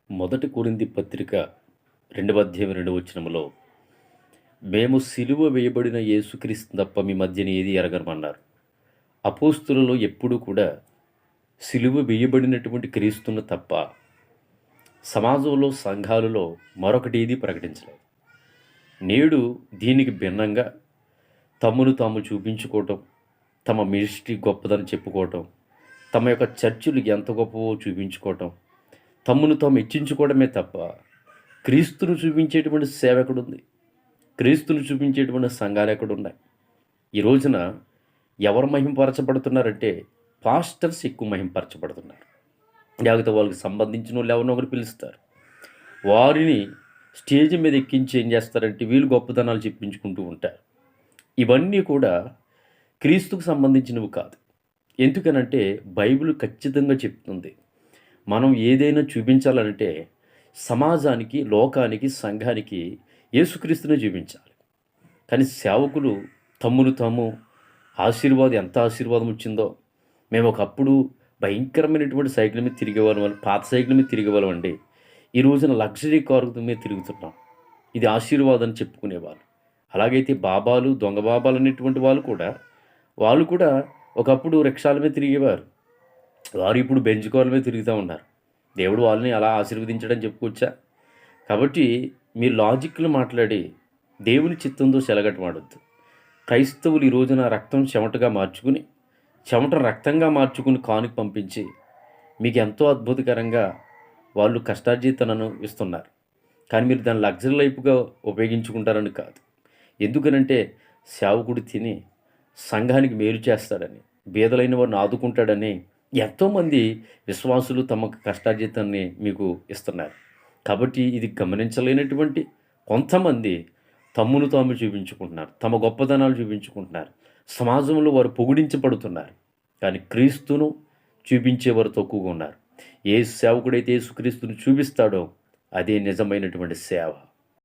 మొదటి కొరింథీ పత్రిక 2:2 మేము సిలువ వేయబడిన యేసుక్రీస్తు తప్ప మీ మధ్యన ఏది ఎరగమన్నారు. అపోస్తులలో ఎప్పుడూ కూడా సిలువ వేయబడినటువంటి క్రీస్తును తప్ప సమాజంలో సంఘాలలో మరొకటి ఏది ప్రకటించలేదు. నేడు దీనికి భిన్నంగా తమను తాము చూపించుకోవటం, తమ మినిస్ట్రీ గొప్పదని చెప్పుకోవటం, తమ యొక్క చర్చిలు ఎంత గొప్పవో చూపించుకోవటం, తమ్మును తాము హెచ్చించుకోవడమే తప్ప క్రీస్తును చూపించేటువంటి సేవ ఎక్కడుంది? క్రీస్తును చూపించేటువంటి సంఘాలు ఎక్కడున్నాయి? ఈ రోజున ఎవరు మహింపరచబడుతున్నారంటే పాస్టర్స్ ఎక్కువ మహింపరచబడుతున్నారు. లేకపోతే వాళ్ళకి సంబంధించిన వాళ్ళు ఎవరినో ఒకరు పిలుస్తారు. వారిని స్టేజ్ మీద ఎక్కించి ఏం చేస్తారంటే వీళ్ళు గొప్పతనాలు చెప్పించుకుంటూ ఉంటారు. ఇవన్నీ కూడా క్రీస్తుకు సంబంధించినవి కాదు. ఎందుకనంటే బైబిల్ ఖచ్చితంగా చెప్తుంది, మనం ఏదైనా చూపించాలంటే సమాజానికి, లోకానికి, సంఘానికి యేసుక్రీస్తునే చూపించాలి. కానీ సేవకులు తమ్మును తాము ఎంత ఆశీర్వాదం వచ్చిందో, మేము ఒకప్పుడు భయంకరమైనటువంటి సైకిల్ మీద తిరిగేవాళ్ళం, పాత సైకిల్ మీద తిరిగేవాళ్ళం అండి. ఈ రోజున లగ్జరీ కారు మీద తిరుగుతున్నాం. ఇది ఆశీర్వాదం అని చెప్పుకునేవాళ్ళు. అలాగైతే బాబాలు, దొంగ బాబాలు అనేటువంటి వాళ్ళు కూడా ఒకప్పుడు రిక్షాల మీద తిరిగేవారు. వారు ఇప్పుడు బెంచ్ కార్ల మీద తిరుగుతూ ఉన్నారు. దేవుడు వాళ్ళని అలా ఆశీర్వదించడం చెప్పుకోవచ్చా? కాబట్టి మీరు లాజిక్లు మాట్లాడి దేవుని చిత్తంతో చెలగటమాడొద్దు. క్రైస్తవులు ఈ రోజున రక్తం చెమటగా మార్చుకుని, చెమటను రక్తంగా మార్చుకుని కానుక పంపించి మీకు ఎంతో అద్భుతకరంగా వాళ్ళు కష్టార్జితనను ఇస్తున్నారు. కానీ మీరు దాన్ని లగ్జరీ లైఫ్గా ఉపయోగించుకుంటారని కాదు. ఎందుకనంటే సేవకుడు తిని సంఘానికి మేలు చేస్తాడని, బీదలైన వారిని ఆదుకుంటాడని ఎంతోమంది విశ్వాసులు తమ కష్టార్జితాన్ని మీకు ఇస్తున్నారు. కాబట్టి ఇది గమనించలేనటువంటి కొంతమంది తమ్మును తాము చూపించుకుంటున్నారు, తమ గొప్పతనాలు చూపించుకుంటున్నారు. సమాజంలో వారు పొగిడించబడుతున్నారు. కానీ క్రీస్తును చూపించేవారు తక్కువగా ఉన్నారు. ఏ సేవకుడైతే యేసుక్రీస్తును చూపిస్తాడో అదే నిజమైనటువంటి సేవ.